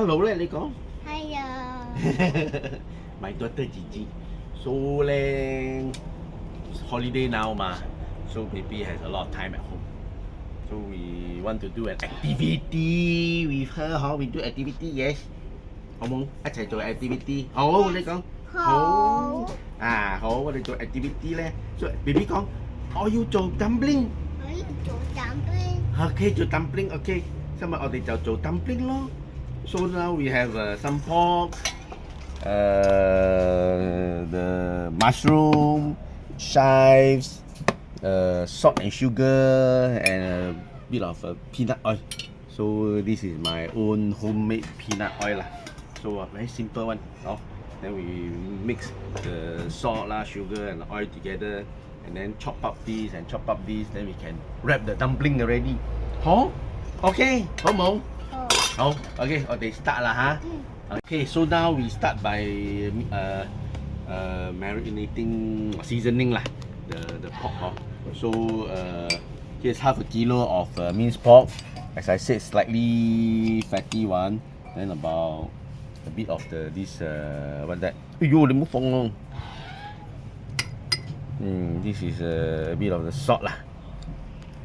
hello 咧，你講。Hello. My daughter Gigi. So 咧 holiday now 嘛 so baby has a lot of time at home. So we want to do an activity with her. 好 we do activity yes. 好冇？一齊做 activity。好，你講。好。啊，好，我哋做 activity 咧。所以 baby 講，我要做 dumpling。我要做 dumpling。OK，做 dumpling。OK， 今日我哋就做 dumpling 咯。So now we have some pork, the mushroom, chives, salt and sugar, and a bit of peanut oil. So this is my own homemade peanut oil lah. So a very simple one. Oh, then we mix the salt lah, sugar and oil together, and then chop up this and chop up this. Then we can wrap the dumpling already. 好 ，OK， 好冇？好 ，OK， 我哋 start 啦吓。Okay, so now we start by marinating, seasoning lah the pork. So here's half a kilo of minced pork. As I said, slightly fatty one. Then about a bit of this what that? Yo, they move on. This is a bit of the salt lah.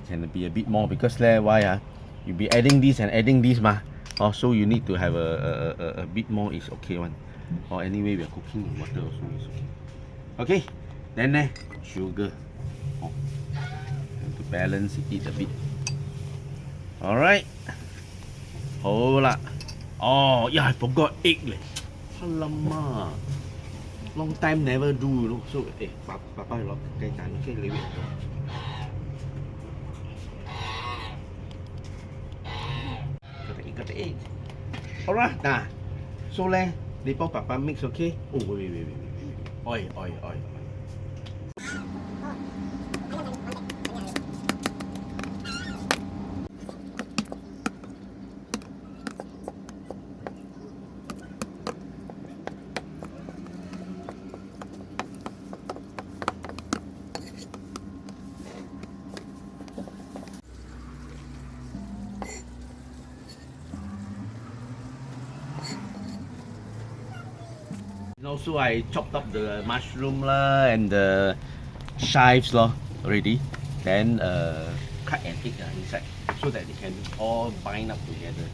Can be a bit more because why you'll be adding this and adding this mah. So you need to have a bit more is okay one. Or anyway we are cooking with water also is okay. Okay, then sugar. Have to balance it a bit. Alright. 好啦。Oh yeah, I forgot egg leh. Alamak. Long time never do you know. So Papa攞雞蛋 okay 你會。Got the egg. Alright, so 咧，你幫爸爸 mix okay? Oh wait. Oil. Also, I chopped up the mushroom lah and the chives already. Then cut an egg inside so that they can all bind up together.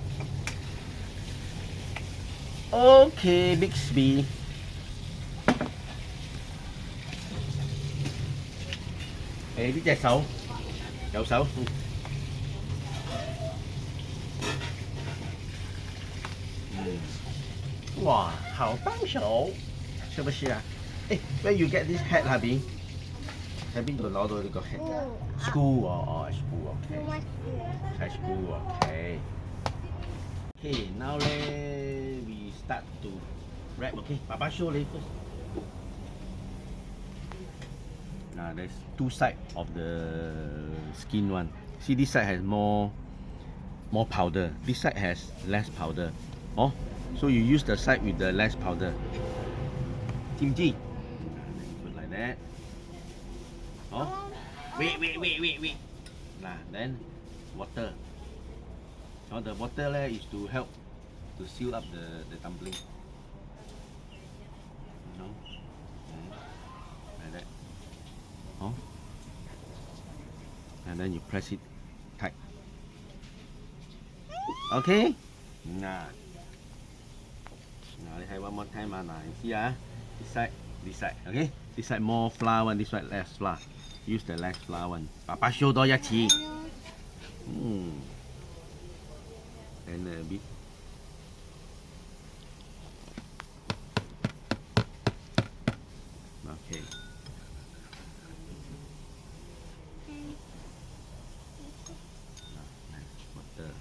Okay, Bixby. Hey, biết chè sấu, chậu sấu. Wow, 好帮手，是不是啊？哎 ，Where you get this hat, Habi？ 喺邊度攞到呢個 hat？School 哦 ，school OK。喺 school OK。Okay, now we start to wrap. Okay, 爸爸 show 你 first. Now there's two sides of the skin one. See this side has more powder. This side has less powder. So you use the side with the less powder. Kimchi. Put like that. Wait. Then water. The water is to help to seal up the dumpling. Like that. And then you press it tight. Okay? Now let's have one more time. You see this side, okay? This side more flour one, this side less flour. Use the less flour one. Papa show 多一次。And a bit. Okay. Water.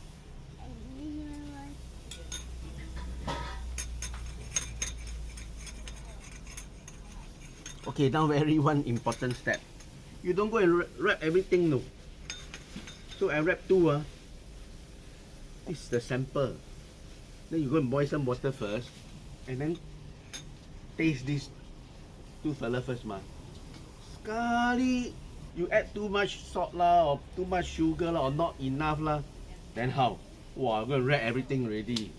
Okay, now one important step. You don't go and wrap everything no. So I wrap two. This is the sample. Then you go and boil some water first, and then taste this two fella first Sekali you add too much salt or too much sugar or not enough then how? Wow, I'm gonna wrap everything already.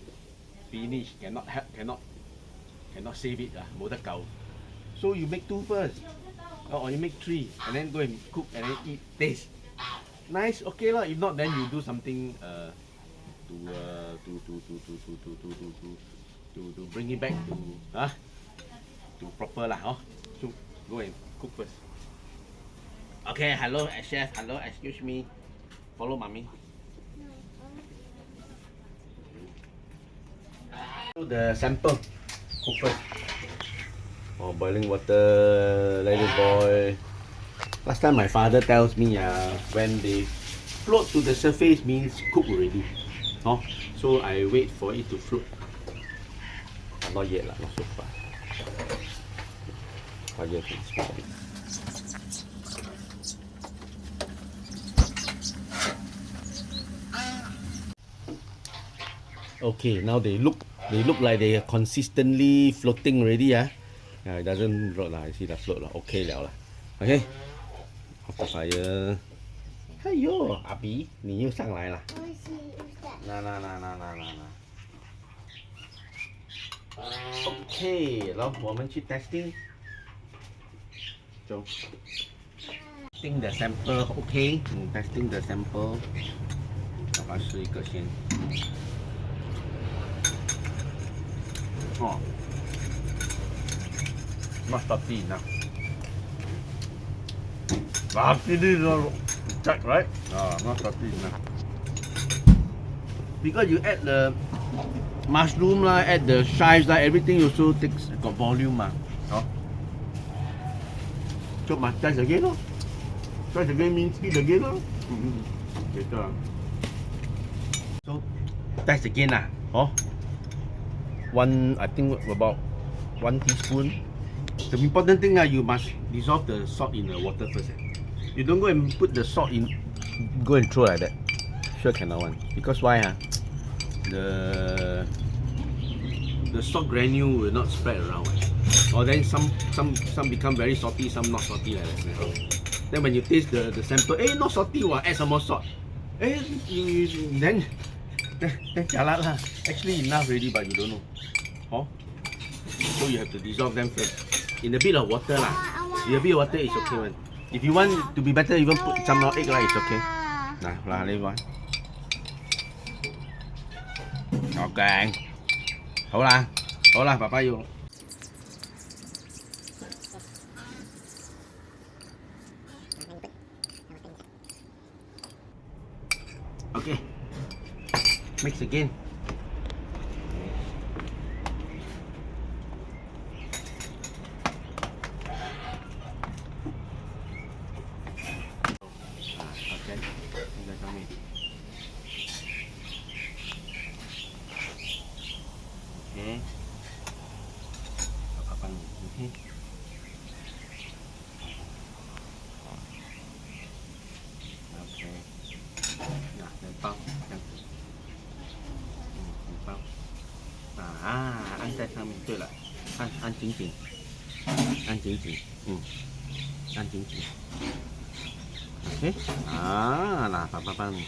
finish, cannot save it, 冇得救. So you make 2 first, or you make 3, and then go and cook and then eat, taste. Nice, okay lah. If not, then you do something to bring it back to proper lah, So go and cook first. Okay, hello chef, hello, excuse me. Follow mommy. Do the sample. Cook first. Boiling water, let it boil. Last time my father tells me when they float to the surface means cook already. So I wait for it to float. Not yet lah, not so fast. 5 years is small. Okay, now they look like they are consistently floating already. Yeah, it doesn't float lah. I see the float lah. Okay liao lah. Okay, off the fire. 哎呦，阿比，你又上来了。那。OK， 然后我们去 testing。走。testing the sample OK， testing the sample。爸爸试一个先。not salty enough. This is check, right? Not salty enough. Because you add the mushroom lah, add the chives lah, everything also got volume ma. So must test again lor. Test again means speed again lor. Later. So test again lah. I think about 1 teaspoon. The important thing you must dissolve the salt in the water first. You don't go and put the salt in, go and throw like that. Sure cannot one. Because why? The salt granule will not spread around. Or then some become very salty, some not salty like that. Then when you taste the sample, not salty, add some more salt. Then jialat lah. Actually enough already, but you don't know. So you have to dissolve them first. In a bit of water lah. In a bit of water is okay one. If you want to be better, even put some more egg lah, it's okay. Nah, leave one. Okay. 好啦，爸爸要。Okay. Mix again. Okay. Tinggal kami. Okay. Apa ni? Okay. Okay. Nah, dan bao. 按在上面。对了，按紧紧，按紧紧，OK， 那爸爸帮你。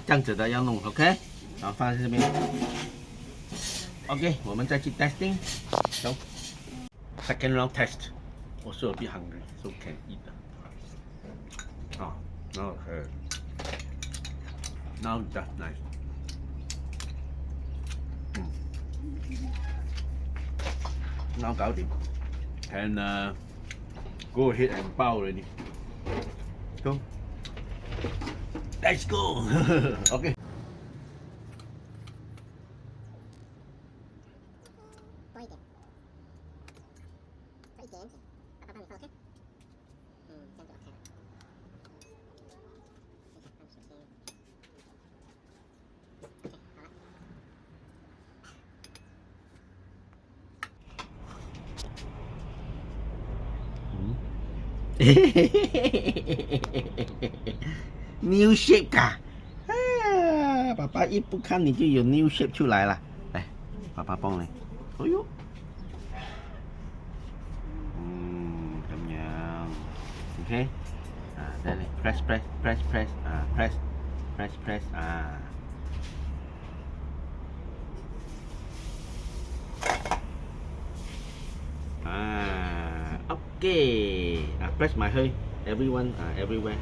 这样子的要弄 ，OK， 然后放在这边。OK， 我们再去 testing， 走。Second round test， also a bit hungry, so can eat. Now that's nice. Now 搞掂 and go ahead and 包 already. So let's go. Okay. New shape 噶，爸爸一不看你就有 new shape 出来了。来，爸爸幫你。哎呦，咁樣 ，OK， 再嚟 press， OK， press 埋去 everyone everywhere。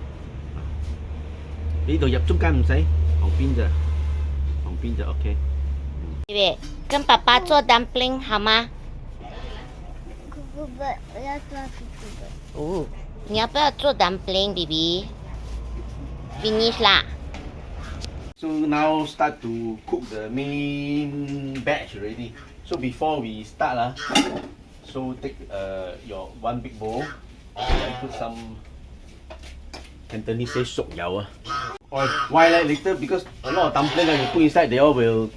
呢度入中間唔使，旁邊咋，旁邊就 OK。贝贝，跟爸爸做 dumpling 好吗？姑姑我要做姑姑哦，你要不要做 dumpling, baby? Finish 啦。So now start to cook the main batch already. So before we start so take your one big bowl and put some Cantonese say sok yao oil. Why later? Because a lot of dumpling you put inside they all will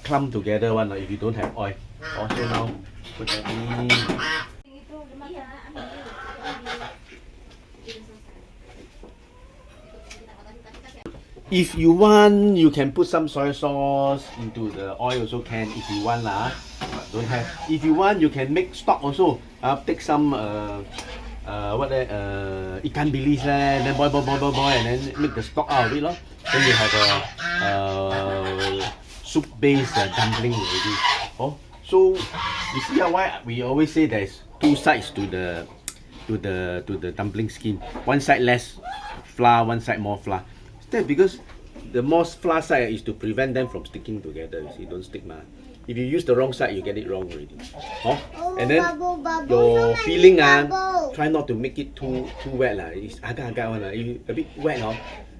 clump together one if you don't have oil. Also now put that in. If you want, you can put some soy sauce into the oil also can if you want lah. But don't have. If you want, you can make stock also. Take some what ikan bilis then boil and then make the stock out of it lor. Then you have a soup based dumpling already. Oh, so you see why we always say there's two sides to the dumpling skin. One side less flour, one side more flour. That's because the more flour side is to prevent them from sticking together. You see, don't stick ma. If you use the wrong side, you get it wrong already. Oh, and then your filling try not to make it too wet lah. It's agar one If a bit wet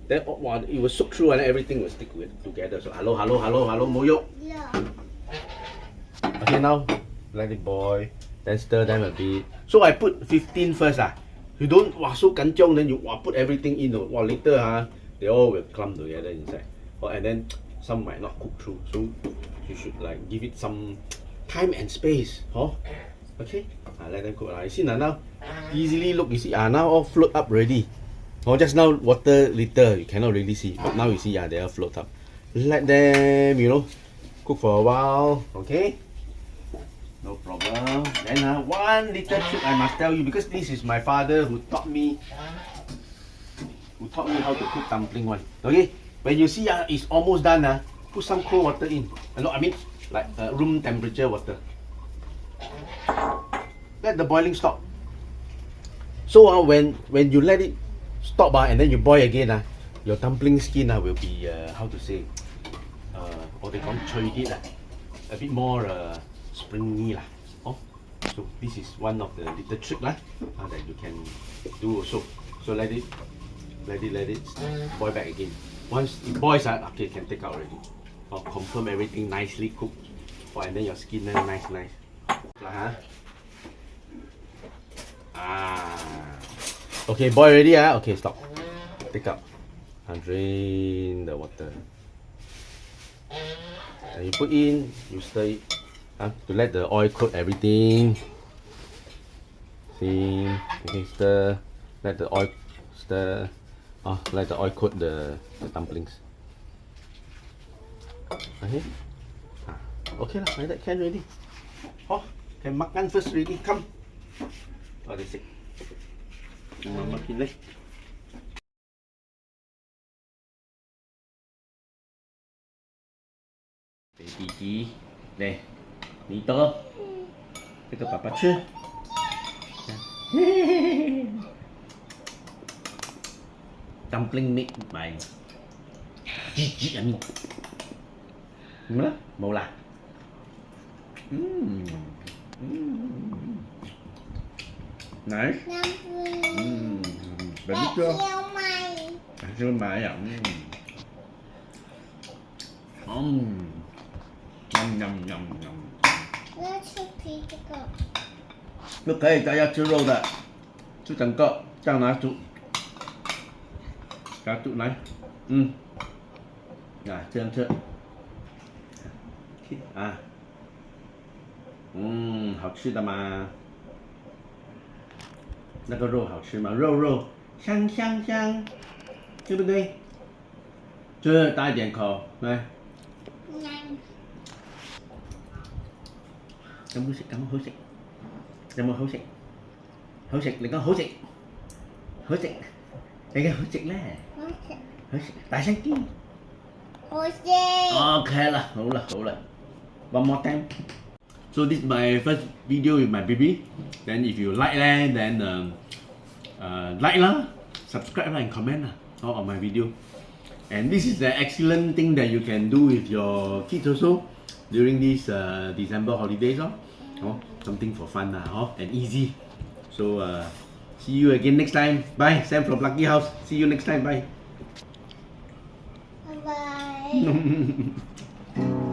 then it will soak through and everything will stick together. So hello moyok. Yeah. Okay, now let it boil. Then stir them a bit. So I put 15 first You don't so kanchiong then you put everything in later they all will clump together inside. And then some might not cook through. So you should like give it some time and space. Okay? Let them cook. You see now easily look, you see now all float up already. Just now water little, you cannot really see. But now you see they all float up. Let them, cook for a while. Okay? No problem. Then one little trick I must tell you, because this is my father who taught me how to cook dumpling one. Okay, when you see it's almost done put some cold water in. I mean like room temperature water. Let the boiling stop. So when you let it stop and then you boil again your dumpling skin will be how to say or they call it a bit more springy lah. So this is one of the little trick that you can do also. So let it boil back again. Once it boils okay, you can take out already. Confirm everything nicely cooked. And then your skin nice. Okay, boil already okay, stop. Take out. Drain the water. And you put in, you stir it to let the oil coat everything. See, okay, stir. Let the oil stir. Let the oil coat the dumplings. Okay lah, like that can already. Can makan first already. Come. They say. Mama pilih. Baby, đây, mì tôm. Cái tôm papa chưa? Dumpling made by Gigi anh. Màu là. Nice. Bạn biết chưa? Siêu mày nhầm. 我要吃皮这个。不可以，咱要吃肉的，吃整个，这样拿煮，给它煮来，这样吃，好吃的吗？那个肉好吃吗？肉香，对不对？吃大一点口，来。Cảm ơn cảm ơn hữu sịch đừng có hữu sịch đừng có hữu sịch là tại sao chứ ok là hữu là one more time. So this is my first video with my baby. Then if you like then like lah, subscribe and comment on my video. And this is the excellent thing that you can do with your kids also during these December holidays. Something for fun and easy. So see you again next time. Bye. Sam from Lucky House. See you next time. Bye. Bye bye.